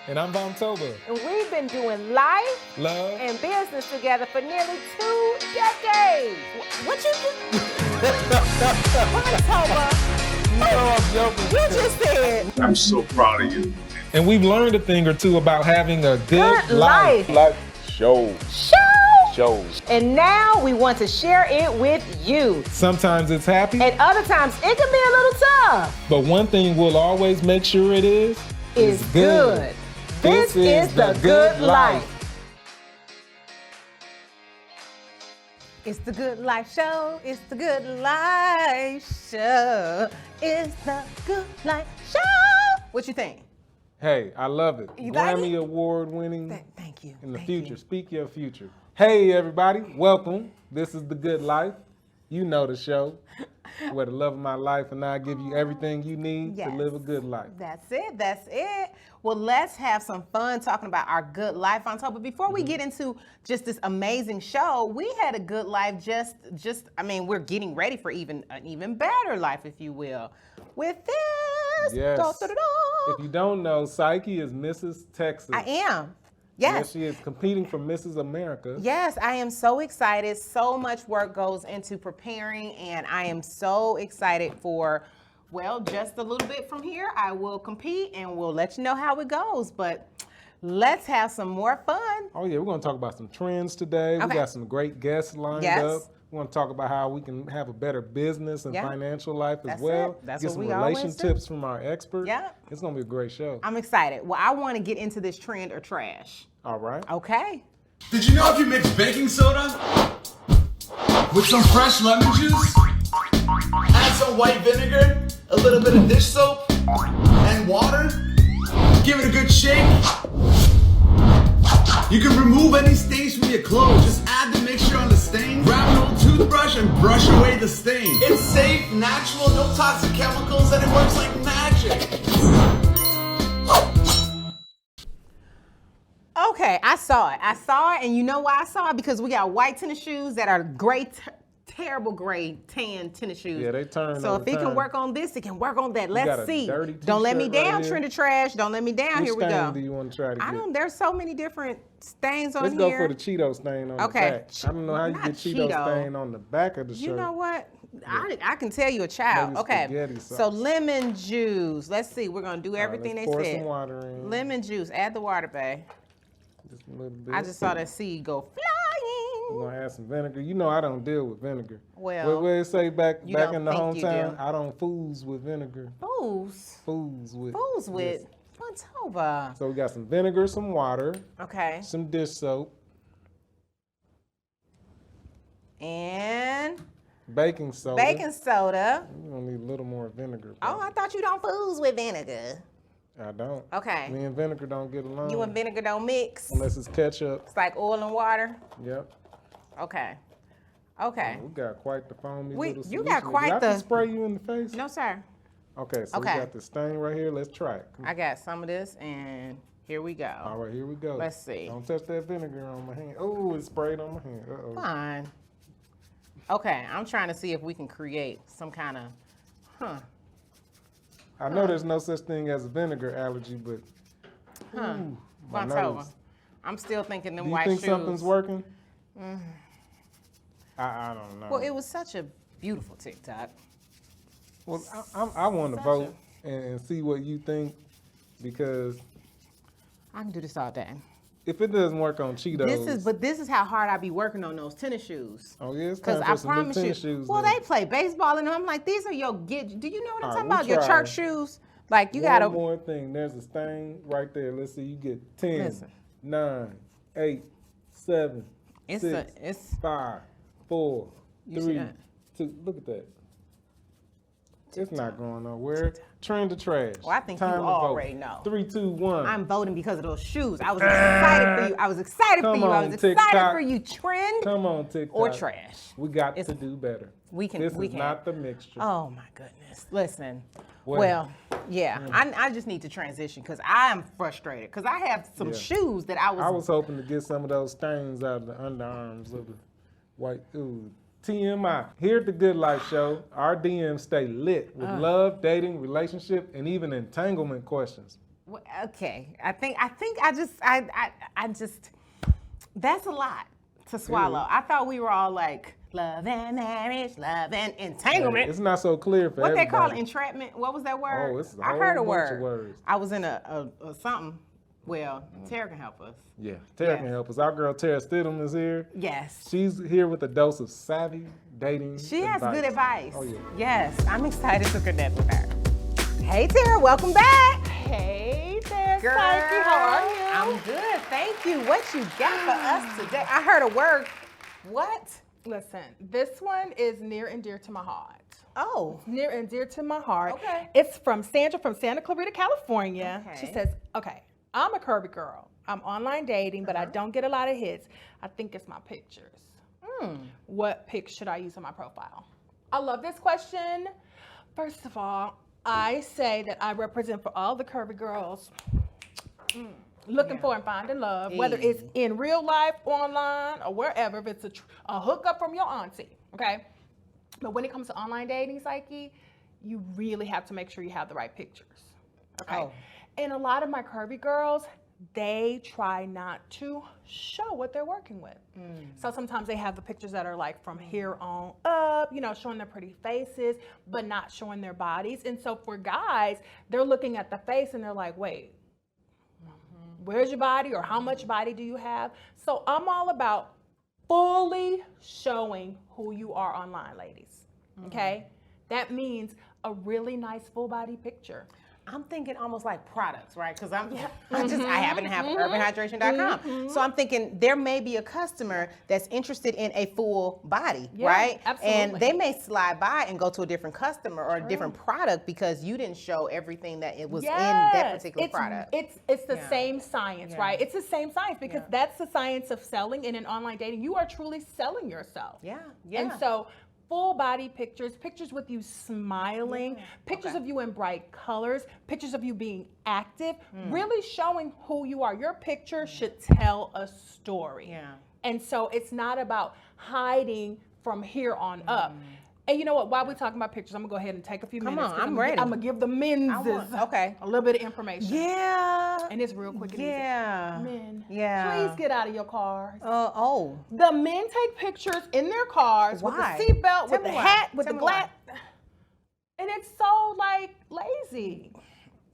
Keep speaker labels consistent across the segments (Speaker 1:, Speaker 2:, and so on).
Speaker 1: And I'm Vontoba.
Speaker 2: And we've been doing life,
Speaker 1: Love,
Speaker 2: and business together for nearly 2 decades. What you just... Vontoba,
Speaker 1: you know I'm joking.
Speaker 2: you just said.
Speaker 3: I'm so proud of you.
Speaker 1: And we've learned a thing or two about having a good life.
Speaker 3: Shows.
Speaker 2: And now we want to share it with you.
Speaker 1: Sometimes it's happy,
Speaker 2: And other times it can be a little tough.
Speaker 1: but one thing we'll always make sure it is
Speaker 2: Good. This is the good life. It's the Good Life Show. It's the Good Life Show. It's the Good Life Show. What you think?
Speaker 1: Hey, I love it.
Speaker 2: You like
Speaker 1: Grammy
Speaker 2: it?
Speaker 1: Award winning
Speaker 2: Thank you.
Speaker 1: in the
Speaker 2: Thank
Speaker 1: future.
Speaker 2: you.
Speaker 1: Speak your future. Hey, everybody. Welcome. This is The Good Life. You know the show where the love of my life and I give you everything you need to
Speaker 2: Yes.
Speaker 1: live a good life.
Speaker 2: That's it. That's it. Well, let's have some fun talking about our good life on top. But before we get into just this amazing show, we had a good life. We're getting ready for an even better life, if you will, with this.
Speaker 1: Yes.
Speaker 2: Da, da, da, da.
Speaker 1: If you don't know, Psyche is Mrs. Texas.
Speaker 2: I am.
Speaker 1: Yes,
Speaker 2: Yes.
Speaker 1: she is competing for Mrs. America.
Speaker 2: Yes, I am so excited. So much work goes into preparing, and I am so excited for, well, just a little bit from here. I will compete, and we'll let you know how it goes. But let's have some more fun.
Speaker 1: Oh yeah, we're gonna talk about some trends today. We
Speaker 2: Okay.
Speaker 1: got some great guests lined
Speaker 2: Yes.
Speaker 1: up. We want to talk about how we can have a better business and
Speaker 2: Yeah.
Speaker 1: financial life as
Speaker 2: That's
Speaker 1: well.
Speaker 2: it. That's
Speaker 1: Get
Speaker 2: what
Speaker 1: some
Speaker 2: we always
Speaker 1: relation
Speaker 2: do.
Speaker 1: tips from our experts.
Speaker 2: Yeah.
Speaker 1: It's gonna be a great show.
Speaker 2: I'm excited. Well, I want to get into this trend or trash.
Speaker 1: All right.
Speaker 2: Okay.
Speaker 4: Did you know if you mix baking soda with some fresh lemon juice, add some white vinegar, a little bit of dish soap, and water, give it a good shake, you can remove any stains from your clothes. Just add the mixture on the stain, grab an old toothbrush, and brush away the stain. It's safe, natural, no toxic chemicals, and it works like magic.
Speaker 2: Okay, I saw it, and you know why I saw it? Because we got white tennis shoes that are gray, terrible gray tan tennis shoes.
Speaker 1: Yeah, they turn
Speaker 2: So
Speaker 1: over
Speaker 2: if it can
Speaker 1: time.
Speaker 2: work on this, it can work on that.
Speaker 1: got
Speaker 2: Let's
Speaker 1: a
Speaker 2: see.
Speaker 1: dirty
Speaker 2: Don't let me
Speaker 1: t-shirt right
Speaker 2: down,
Speaker 1: here.
Speaker 2: trend of trash. Don't let me down.
Speaker 1: Which
Speaker 2: Here we
Speaker 1: stain
Speaker 2: go.
Speaker 1: do you want to try to get?
Speaker 2: I don't. There's so many different stains on
Speaker 1: Let's
Speaker 2: here.
Speaker 1: go for the Cheeto stain on
Speaker 2: Okay.
Speaker 1: the back. I don't know how you
Speaker 2: Not
Speaker 1: get Cheeto
Speaker 2: Cheeto.
Speaker 1: stain on the back of the shirt.
Speaker 2: You know what? I can tell you a child.
Speaker 1: Maybe
Speaker 2: Okay.
Speaker 1: spaghetti
Speaker 2: So
Speaker 1: sauce.
Speaker 2: lemon juice. Let's see. We're gonna do
Speaker 1: All right,
Speaker 2: everything
Speaker 1: let's
Speaker 2: they
Speaker 1: pour
Speaker 2: said.
Speaker 1: some water in.
Speaker 2: Lemon juice. Add the water, babe.
Speaker 1: Just a little bit.
Speaker 2: I just saw that seed go flying.
Speaker 1: We're gonna add some vinegar. You know I don't deal with vinegar.
Speaker 2: Well,
Speaker 1: what it say back
Speaker 2: you
Speaker 1: back
Speaker 2: don't
Speaker 1: in the
Speaker 2: think you
Speaker 1: hometown?
Speaker 2: do.
Speaker 1: I don't fools with vinegar.
Speaker 2: Fools.
Speaker 1: Fools with.
Speaker 2: with Vontoba.
Speaker 1: So we got some vinegar, some water,
Speaker 2: Okay.
Speaker 1: some dish soap,
Speaker 2: And
Speaker 1: baking soda.
Speaker 2: baking soda.
Speaker 1: We're gonna need a little more vinegar.
Speaker 2: Oh, I thought you don't fools with vinegar.
Speaker 1: I don't.
Speaker 2: Okay.
Speaker 1: Me and vinegar don't get along.
Speaker 2: You and vinegar don't mix.
Speaker 1: Unless it's ketchup.
Speaker 2: It's like oil and water.
Speaker 1: Yep.
Speaker 2: Okay. Okay.
Speaker 1: We got quite the foamy
Speaker 2: We-
Speaker 1: little
Speaker 2: you got
Speaker 1: solution.
Speaker 2: quite
Speaker 1: Did I
Speaker 2: the-
Speaker 1: just spray you in the face?
Speaker 2: No, sir.
Speaker 1: Okay, so
Speaker 2: Okay.
Speaker 1: we got the stain right here. Let's try it. Come on.
Speaker 2: I got some of this, and here we go.
Speaker 1: All right, here we go.
Speaker 2: Let's see.
Speaker 1: Don't touch that vinegar on my hand. Oh, it's sprayed on my hand. Uh-oh.
Speaker 2: Fine. Okay, I'm trying to see if we can create some kind of,
Speaker 1: I know there's no such thing as a vinegar allergy, but ooh, my
Speaker 2: Vontoba.
Speaker 1: nose.
Speaker 2: I'm still thinking them
Speaker 1: Do you
Speaker 2: white
Speaker 1: think
Speaker 2: shoes.
Speaker 1: something's working? I don't know.
Speaker 2: Well, it was such a beautiful TikTok.
Speaker 1: Well, I want to
Speaker 2: Such
Speaker 1: vote and see what you think, because
Speaker 2: I can do this all day.
Speaker 1: if it doesn't work on Cheetos,
Speaker 2: This is how hard I be working on those tennis shoes.
Speaker 1: oh yeah, it's
Speaker 2: Because
Speaker 1: time for
Speaker 2: I
Speaker 1: some new
Speaker 2: promise you,
Speaker 1: tennis shoes.
Speaker 2: well,
Speaker 1: then.
Speaker 2: they play baseball, and I'm like, these are your get. Do you know what I'm
Speaker 1: All
Speaker 2: talking
Speaker 1: right,
Speaker 2: about?
Speaker 1: we'll
Speaker 2: Your
Speaker 1: try.
Speaker 2: church shoes. Like you
Speaker 1: One
Speaker 2: gotta.
Speaker 1: more thing. There's a stain right there. Let's see. You get 10,
Speaker 2: Listen.
Speaker 1: 9, 8, 7,
Speaker 2: It's
Speaker 1: 6,
Speaker 2: a. It's.
Speaker 1: 5, 4,
Speaker 2: You see
Speaker 1: 3,
Speaker 2: that?
Speaker 1: 2. Look at that. It's not going nowhere. Trend to trash.
Speaker 2: Well, I think you
Speaker 1: Time to vote.
Speaker 2: already know.
Speaker 1: 3, 2, 1.
Speaker 2: I'm voting because of those shoes. I was excited for you. I was excited for
Speaker 1: Come
Speaker 2: you. I
Speaker 1: on,
Speaker 2: was excited
Speaker 1: TikTok.
Speaker 2: for you. Trend
Speaker 1: Come on, TikTok.
Speaker 2: or trash.
Speaker 1: We got
Speaker 2: It's-
Speaker 1: to do better.
Speaker 2: We can.
Speaker 1: This
Speaker 2: we
Speaker 1: is
Speaker 2: can.
Speaker 1: not the mixture.
Speaker 2: Oh my goodness. Listen.
Speaker 1: Well,
Speaker 2: Well, yeah. I just need to transition because I am frustrated because I have some
Speaker 1: Yeah.
Speaker 2: shoes that
Speaker 1: I was hoping to get some of those stains out of the underarms of the white. Ooh. TMI. Here at the Good Life Show, our DMs stay lit with love, dating, relationship, and even entanglement questions.
Speaker 2: Okay. I think I just that's a lot to swallow.
Speaker 1: Really?
Speaker 2: I thought we were all like love and marriage, love and entanglement.
Speaker 1: It's not so clear for
Speaker 2: What they
Speaker 1: everybody.
Speaker 2: call entrapment? What was that word?
Speaker 1: Oh, it's a
Speaker 2: I heard a
Speaker 1: whole bunch of
Speaker 2: word.
Speaker 1: words.
Speaker 2: I was in a something. Well, Tera can help us.
Speaker 1: Yeah, Tera
Speaker 2: Yeah.
Speaker 1: can help us. Our girl Tera Stidum is here.
Speaker 2: Yes.
Speaker 1: She's here with a dose of savvy dating
Speaker 2: She has good advice.
Speaker 1: Oh, yeah.
Speaker 2: Yes, I'm excited to connect with her. Hey, Tera, welcome back.
Speaker 3: Hey there,
Speaker 2: Girl,
Speaker 3: Psyche. How are you?
Speaker 2: I'm good, thank you. What you got for us today? I heard a word. What?
Speaker 3: Listen, this one is near and dear to my heart.
Speaker 2: Oh,
Speaker 3: Near and dear to my heart.
Speaker 2: Okay.
Speaker 3: It's from Sandra from Santa Clarita, California.
Speaker 2: Okay.
Speaker 3: She says, okay, I'm a curvy girl. I'm online dating, but I don't get a lot of hits. I think it's my pictures. What pics should I use on my profile? I love this question. First of all, I say that I represent for all the curvy girls looking for and finding love, whether it's in real life, online, or wherever, if it's a hookup from your auntie, okay? But when it comes to online dating, Psyche, you really have to make sure you have the right pictures, okay?
Speaker 2: Oh.
Speaker 3: And a lot of my curvy girls, they try not to show what they're working with. So sometimes they have the pictures that are like from here on up, you know, showing their pretty faces, but not showing their bodies. And so for guys, they're looking at the face and they're like, wait, where's your body, or how much body do you have? So I'm all about fully showing who you are online, ladies, okay? That means a really nice full body picture.
Speaker 2: I'm thinking almost like products, right? Because I happen to have urbanhydration.com. So I'm thinking there may be a customer that's interested in a full body,
Speaker 3: Yeah,
Speaker 2: right?
Speaker 3: absolutely.
Speaker 2: And they may slide by and go to a different customer or a different product because you didn't show everything that it was in that particular product.
Speaker 3: It's the same science,
Speaker 2: Yeah.
Speaker 3: right? It's the same science because that's the science of selling. And in online dating, you are truly selling yourself.
Speaker 2: Yeah.
Speaker 3: And so full body pictures, pictures with you smiling, pictures of you in bright colors, pictures of you being active, really showing who you are. Your picture should tell a story.
Speaker 2: Yeah.
Speaker 3: And so it's not about hiding from here on up. And you know what? While we're talking about pictures, I'm gonna go ahead and take a few
Speaker 2: Come
Speaker 3: minutes.
Speaker 2: on,
Speaker 3: 'cause
Speaker 2: I'm ready.
Speaker 3: I'm gonna give the men's
Speaker 2: okay.
Speaker 3: a little bit of information.
Speaker 2: Yeah.
Speaker 3: And it's real quick and
Speaker 2: Yeah.
Speaker 3: easy. Men,
Speaker 2: Yeah.
Speaker 3: please get out of your cars.
Speaker 2: Oh.
Speaker 3: The men take pictures in their cars with
Speaker 2: Why?
Speaker 3: the seatbelt,
Speaker 2: Tell
Speaker 3: with
Speaker 2: me
Speaker 3: the
Speaker 2: why.
Speaker 3: hat, with
Speaker 2: Tell
Speaker 3: the
Speaker 2: me why.
Speaker 3: glass. And it's so like lazy.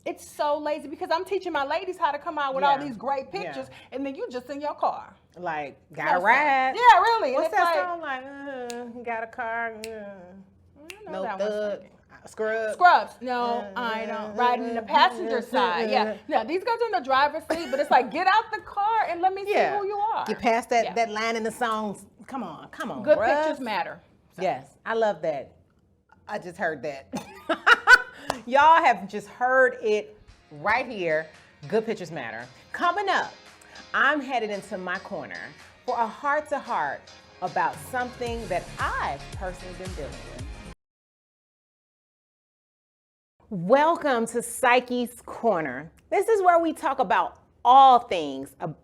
Speaker 3: It's so lazy because I'm teaching my ladies how to come out with all
Speaker 2: Yeah.
Speaker 3: these great pictures, and then you just in your car.
Speaker 2: Like, got a
Speaker 3: That's
Speaker 2: ride.
Speaker 3: Yeah, really.
Speaker 2: What's
Speaker 3: and it's
Speaker 2: that
Speaker 3: like,
Speaker 2: song like? Got a car.
Speaker 3: I know
Speaker 2: No
Speaker 3: that one's
Speaker 2: thug.
Speaker 3: funny.
Speaker 2: Scrub.
Speaker 3: Scrubs. No, I don't. Riding in the passenger side. Yeah. No, these guys are in the driver's seat, but it's like, get out the car and let me see who you are.
Speaker 2: Get past that,
Speaker 3: Yeah.
Speaker 2: that line in the songs. Come on.
Speaker 3: Good
Speaker 2: bruh.
Speaker 3: pictures matter.
Speaker 2: Yes, I love that. I just heard that. Y'all have just heard it right here. Good pictures matter. Coming up, I'm headed into my corner for a heart-to-heart about something that I've personally been dealing with. Welcome to Psyche's Corner. This is where we talk about all things of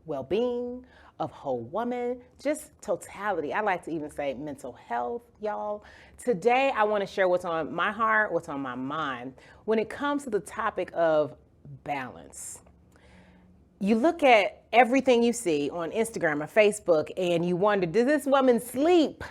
Speaker 2: well-being, of whole woman, just totality. I like to even say mental health, y'all. Today, I want to share what's on my heart, what's on my mind when it comes to the topic of balance. You look at everything you see on Instagram or Facebook and you wonder, does this woman sleep?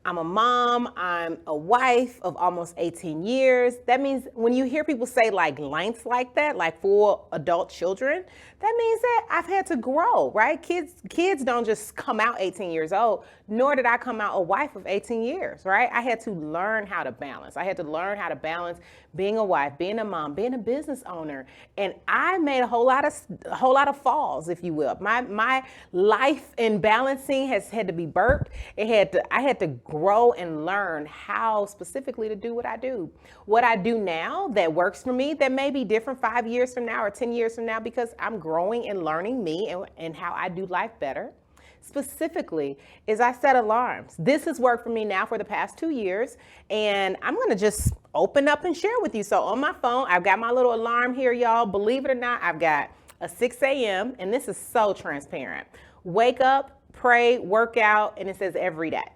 Speaker 2: I'm a mom, I'm a wife of almost 18 years. That means when you hear people say like lengths like that, like full adult children, that means that I've had to grow, right? Kids don't just come out 18 years old, nor did I come out a wife of 18 years, right? I had to learn how to balance. I had to learn how to balance being a wife, being a mom, being a business owner. And I made a whole lot of falls, if you will. My life in balancing has had to be burped. I had to grow and learn how specifically to do what I do. What I do now that works for me, that may be different 5 years from now or 10 years from now because I'm growing and learning me and how I do life better. Specifically is I set alarms. This has worked for me now for the past 2 years, and I'm gonna just open up and share with you. So on my phone, I've got my little alarm here, y'all. Believe it or not, I've got a 6 a.m., and this is so transparent. Wake up, pray, work out, and it says every day.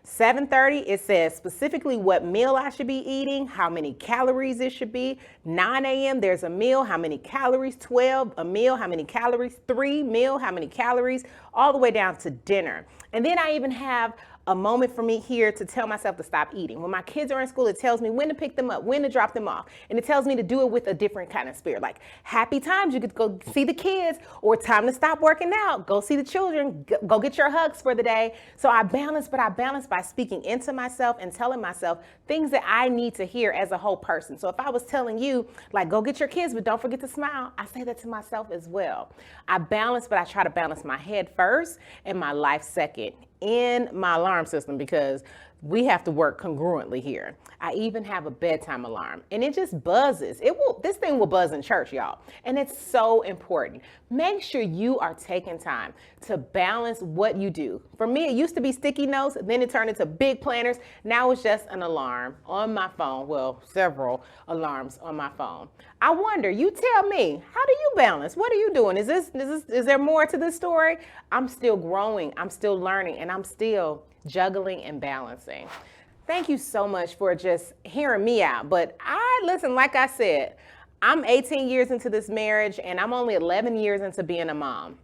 Speaker 2: 7:30, it says specifically what meal I should be eating, how many calories it should be. 9 a.m., there's a meal, how many calories. 12, a meal, how many calories. 3, meal, how many calories, all the way down to dinner. And then I even have a moment for me here to tell myself to stop eating. When my kids are in school, it tells me when to pick them up, when to drop them off. And it tells me to do it with a different kind of spirit. Like happy times, you could go see the kids, or time to stop working out, go see the children, go get your hugs for the day. So I balance, but I balance by speaking into myself and telling myself things that I need to hear as a whole person. So if I was telling you, like, go get your kids, but don't forget to smile, I say that to myself as well. I balance, but I try to balance my head first and my life second in my alarm system, because we have to work congruently here. I even have a bedtime alarm, and it just buzzes. This thing will buzz in church, y'all. And it's so important. Make sure you are taking time to balance what you do. For me, it used to be sticky notes, then it turned into big planners. Now it's just an alarm on my phone. Well, several alarms on my phone. I wonder, you tell me, how do you balance? What are you doing? Is there more to this story? I'm still growing, I'm still learning, and I'm still juggling and balancing. Thank you so much for just hearing me out. But listen, like I said, I'm 18 years into this marriage, and I'm only 11 years into being a mom.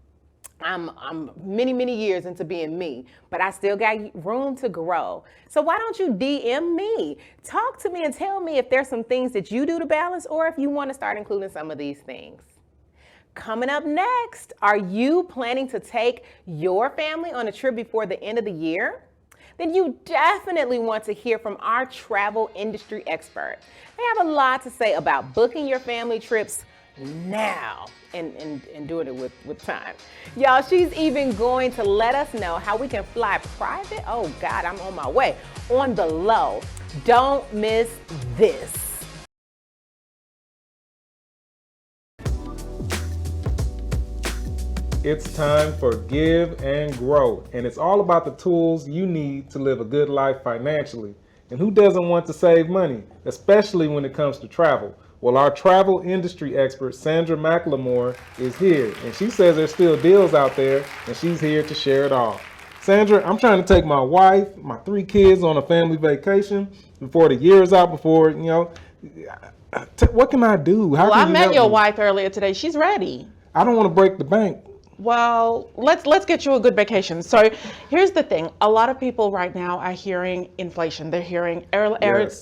Speaker 2: I'm many, many years into being me, but I still got room to grow. So why don't you DM me? Talk to me and tell me if there's some things that you do to balance, or if you want to start including some of these things. Coming up next, are you planning to take your family on a trip before the end of the year? Then you definitely want to hear from our travel industry expert. They have a lot to say about booking your family trips now and doing it with time. Y'all, she's even going to let us know how we can fly private. Oh God, I'm on my way. On the low. Don't miss this.
Speaker 1: It's time for Give and Grow, and it's all about the tools you need to live a good life financially. And who doesn't want to save money, especially when it comes to travel? Well, our travel industry expert, Sandra McLemore, is here, and she says there's still deals out there, and she's here to share it all. Sandra, I'm trying to take my wife, my 3 kids on a family vacation before the year is out, what can I do?
Speaker 5: Well, I met your wife earlier today. She's ready.
Speaker 1: I don't want to break the bank.
Speaker 5: Well, let's get you a good vacation. So here's the thing. A lot of people right now are hearing inflation. They're hearing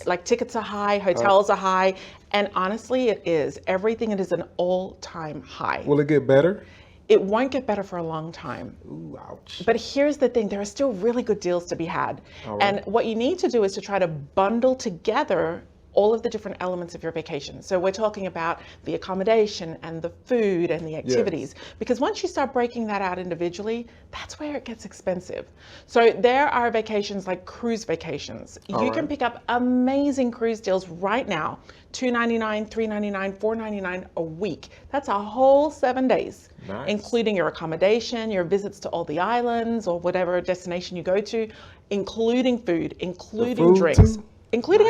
Speaker 5: like tickets are high, hotels are high. And honestly, it is. Everything is an all-time high.
Speaker 1: Will it get better?
Speaker 5: It won't get better for a long time.
Speaker 1: Ooh, ouch.
Speaker 5: But here's the thing. There are still really good deals to be had.
Speaker 1: All right.
Speaker 5: And what you need to do is to try to bundle together all of the different elements of your vacation. So we're talking about the accommodation and the food and the activities. Yes. Because once you start breaking that out individually, that's where it gets expensive. So there are vacations like cruise vacations. You can pick up amazing cruise deals right now, $299, $399, $499 a week. That's a whole 7 days, nice. Including your accommodation, your visits to all the islands or whatever destination you go to, including food, including drinks. Too? Including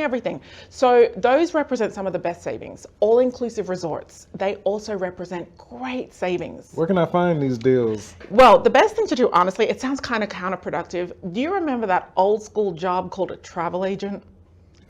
Speaker 5: everything. So those represent some of the best savings. All-inclusive resorts, they also represent great savings.
Speaker 1: Where can I find these deals?
Speaker 5: Well, the best thing to do, honestly, it sounds kind of counterproductive. Do you remember that old school job called a travel agent?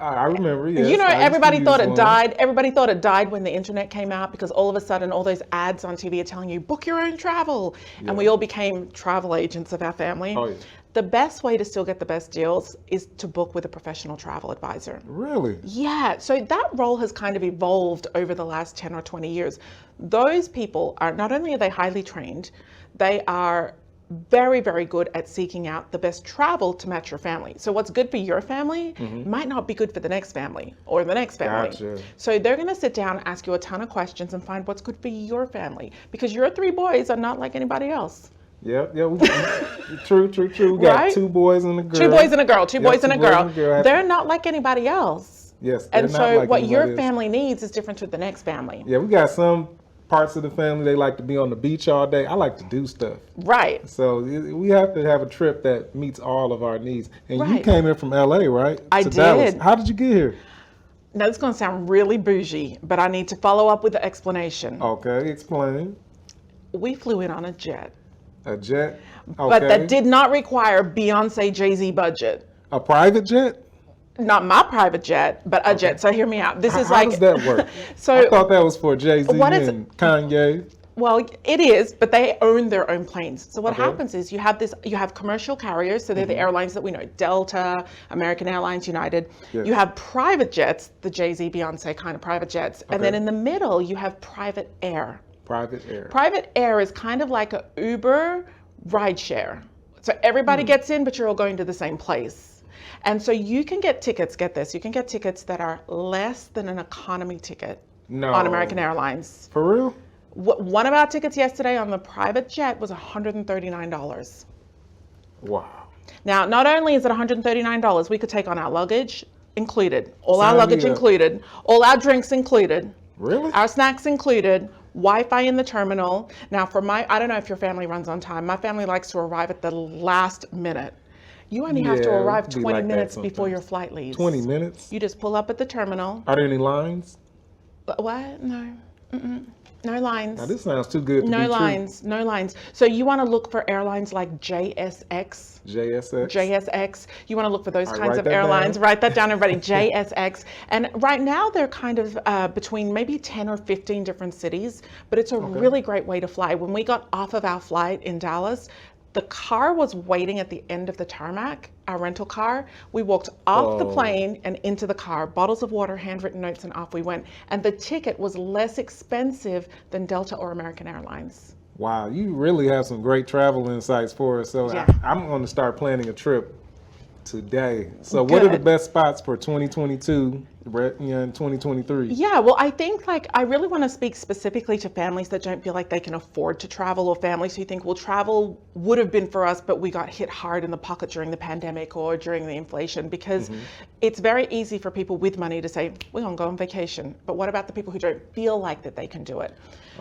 Speaker 1: I remember, yes.
Speaker 5: You know, everybody thought it died. Everybody thought it died when the internet came out, because all of a sudden all those ads on TV are telling you, book your own travel. Yeah. And we all became travel agents of our family. Oh, yeah. The best way to still get the best deals is to book with a professional travel advisor.
Speaker 1: Really?
Speaker 5: Yeah, so that role has kind of evolved over the last 10 or 20 years. Those people are, not only are they highly trained, they are very, very good at seeking out the best travel to match your family. So what's good for your family might not be good for the next family or the next family.
Speaker 1: Gotcha.
Speaker 5: So they're gonna sit down, ask you a ton of questions and find what's good for your family, because your 3 boys are not like anybody else.
Speaker 1: Yeah, true. We got right? 2 boys and a girl.
Speaker 5: 2 boys and a girl, two boys and a girl. They're not like anybody else.
Speaker 1: Yes,
Speaker 5: and so what your family needs is different to the next family.
Speaker 1: Yeah, we got some parts of the family, they like to be on the beach all day. I like to do stuff.
Speaker 5: Right.
Speaker 1: So we have to have a trip that meets all of our needs. And you came in from LA, right?
Speaker 5: I did.
Speaker 1: Dallas. How did you get here?
Speaker 5: Now, this is going to sound really bougie, but I need to follow up with the explanation.
Speaker 1: Okay, explain.
Speaker 5: We flew in on a jet.
Speaker 1: A jet?
Speaker 5: But
Speaker 1: Okay.
Speaker 5: that did not require Beyonce, Jay-Z budget.
Speaker 1: A private jet?
Speaker 5: Not my private jet, but a jet. So hear me out. This is
Speaker 1: How
Speaker 5: like
Speaker 1: does that work?
Speaker 5: So
Speaker 1: I thought that was for Jay-Z
Speaker 5: What is-
Speaker 1: and Kanye.
Speaker 5: Well, it is, but they own their own planes. So what
Speaker 1: Okay.
Speaker 5: happens is you have commercial carriers, so they're the airlines that we know, Delta, American Airlines, United.
Speaker 1: Yes.
Speaker 5: You have private jets, the Jay-Z, Beyonce kind of private jets. And then
Speaker 1: Okay.
Speaker 5: in the middle, you have private air.
Speaker 1: Private air.
Speaker 5: Private air is kind of like an Uber rideshare. So everybody gets in, but you're all going to the same place. And so you can get tickets, get this, you can get tickets that are less than an economy ticket
Speaker 1: No.
Speaker 5: on American Airlines.
Speaker 1: For real?
Speaker 5: One of our tickets yesterday on the private jet was $139.
Speaker 1: Wow.
Speaker 5: Now, not only is it $139, we could take on our luggage included, all our
Speaker 1: Sign me
Speaker 5: luggage
Speaker 1: up.
Speaker 5: included, all our drinks included,
Speaker 1: Really?
Speaker 5: our snacks included, Wi-Fi in the terminal. Now, I don't know if your family runs on time. My family likes to arrive at the last minute. You only have to
Speaker 1: Yeah,
Speaker 5: arrive
Speaker 1: it'd be
Speaker 5: 20
Speaker 1: like that
Speaker 5: minutes before
Speaker 1: sometimes.
Speaker 5: your flight leaves.
Speaker 1: 20 minutes?
Speaker 5: You just pull up at the terminal.
Speaker 1: Are there any lines?
Speaker 5: What? No. Mm-mm. No lines.
Speaker 1: Now, this sounds too good to be
Speaker 5: No
Speaker 1: true.
Speaker 5: lines, no lines. So you want to look for airlines like JSX.
Speaker 1: JSX?
Speaker 5: You want to look for those
Speaker 1: All right,
Speaker 5: kinds
Speaker 1: write
Speaker 5: of
Speaker 1: that
Speaker 5: airlines.
Speaker 1: down.
Speaker 5: Write that down, everybody. JSX. And right now they're kind of between maybe 10 or 15 different cities, but it's a really great way to fly. When we got off of our flight in Dallas, the car was waiting at the end of the tarmac, our rental car. We walked off the
Speaker 1: Whoa.
Speaker 5: plane and into the car, bottles of water, handwritten notes, and off we went. And the ticket was less expensive than Delta or American Airlines.
Speaker 1: Wow, you really have some great travel insights for us. So
Speaker 5: Yeah.
Speaker 1: I'm going to start planning a trip today. So what are the
Speaker 5: Good.
Speaker 1: best spots for 2022, in 2023?
Speaker 5: Yeah, well, I think I really want to speak specifically to families that don't feel like they can afford to travel, or families who think, well, travel would have been for us, but we got hit hard in the pocket during the pandemic or during the inflation, because it's very easy for people with money to say, we're going to go on vacation. But what about the people who don't feel like that they can do it?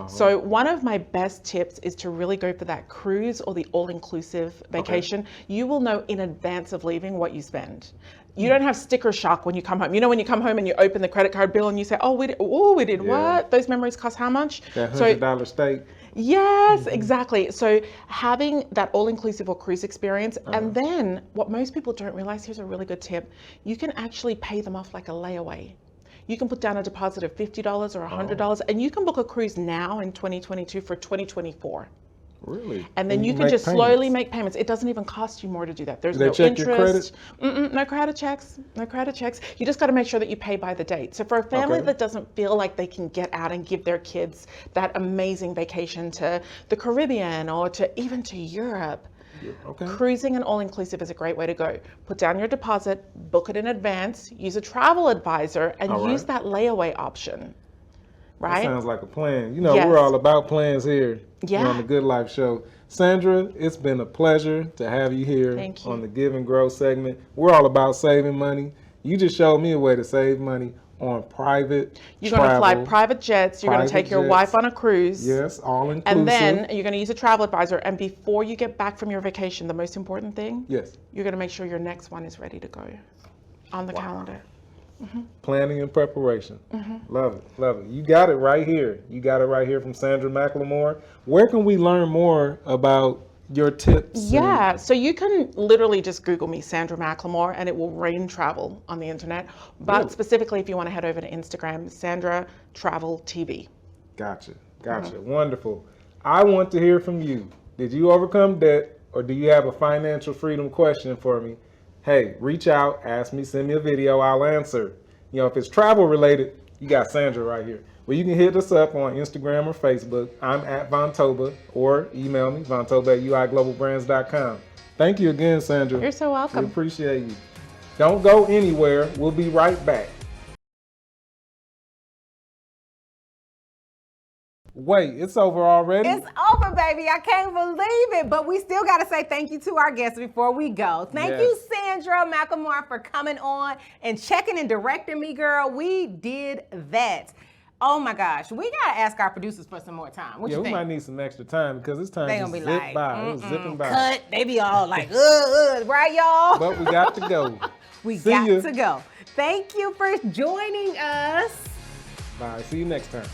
Speaker 5: So one of my best tips is to really go for that cruise or the all-inclusive vacation. You will know in advance of leaving what you spend. You don't have sticker shock when you come home. You know, when you come home and you open the credit card bill and you say, oh, we did
Speaker 1: Yeah.
Speaker 5: what? Those memories cost how much?
Speaker 1: That
Speaker 5: So
Speaker 1: $100 steak?
Speaker 5: yes, exactly. So having that all-inclusive or cruise experience, and then what most people don't realize, here's a really good tip, you can actually pay them off like a layaway. You can put down a deposit of $50 or $100, and you can book a cruise now in 2022 for 2024.
Speaker 1: Really?
Speaker 5: And then you can
Speaker 1: make
Speaker 5: just slowly
Speaker 1: payments.
Speaker 5: make payments. It doesn't even cost you more to do that. There's
Speaker 1: Do they
Speaker 5: no
Speaker 1: check your
Speaker 5: interest. No credit checks. No credit checks. You just got to make sure that you pay by the date. So for a family
Speaker 1: Okay.
Speaker 5: that doesn't feel like they can get out and give their kids that amazing vacation to the Caribbean or even to Europe,
Speaker 1: Okay.
Speaker 5: cruising and all-inclusive is a great way to go. Put down your deposit, book it in advance, use a travel advisor, and
Speaker 1: All
Speaker 5: use
Speaker 1: right.
Speaker 5: that layaway option.
Speaker 1: That
Speaker 5: Right?
Speaker 1: sounds like a plan. You know,
Speaker 5: Yes.
Speaker 1: we're all about plans here
Speaker 5: Yeah.
Speaker 1: on the Good Life Show. Sandra, it's been a pleasure to have you here
Speaker 5: Thank you.
Speaker 1: on the Give and Grow segment. We're all about saving money. You just showed me a way to save money on private
Speaker 5: You're going to fly
Speaker 1: travel.
Speaker 5: private jets. You're going to
Speaker 1: Private
Speaker 5: take your
Speaker 1: jets.
Speaker 5: wife on a cruise.
Speaker 1: Yes, all inclusive.
Speaker 5: And then you're going to use a travel advisor. And before you get back from your vacation, the most important thing,
Speaker 1: Yes,
Speaker 5: you're going to make sure your next one is ready to go on the calendar.
Speaker 1: planning and preparation.
Speaker 5: Mm-hmm.
Speaker 1: Love it, love it. You got it right here. You got it right here from Sandra McLemore. Where can we learn more about your tips? and-
Speaker 5: Yeah, so you can literally just Google me, Sandra McLemore, and it will rain travel on the internet. But
Speaker 1: Really?
Speaker 5: specifically, if you want to head over to Instagram, Sandra Travel TV.
Speaker 1: Gotcha. Wonderful. I want to hear from you. Did you overcome debt, or do you have a financial freedom question for me? Hey, reach out, ask me, send me a video, I'll answer. You know, if it's travel related, you got Sandra right here. Well, you can hit us up on Instagram or Facebook. I'm at Vontoba, or email me, vontoba@uiglobalbrands.com. Thank you again, Sandra.
Speaker 5: You're so
Speaker 1: We
Speaker 5: welcome.
Speaker 1: appreciate you. Don't go anywhere. We'll be right back. Wait, it's over already?
Speaker 2: It's over, baby. I can't believe it. But we still got to say thank you to our guests before we go. Thank you,
Speaker 1: Yes.
Speaker 2: Sandra McLemore, for coming on and checking and directing me, girl. We did that. Oh my gosh. We got to ask our producers for some more time. What
Speaker 1: Yeah,
Speaker 2: you
Speaker 1: we
Speaker 2: think?
Speaker 1: might need some extra time because this time
Speaker 2: They
Speaker 1: just
Speaker 2: gonna be
Speaker 1: zipped
Speaker 2: like,
Speaker 1: by. It was zipping by.
Speaker 2: Cut. They be all like, right, y'all?
Speaker 1: But we got to go.
Speaker 2: We
Speaker 1: See
Speaker 2: got
Speaker 1: ya.
Speaker 2: to go. Thank you for joining us.
Speaker 1: Bye. See you next time.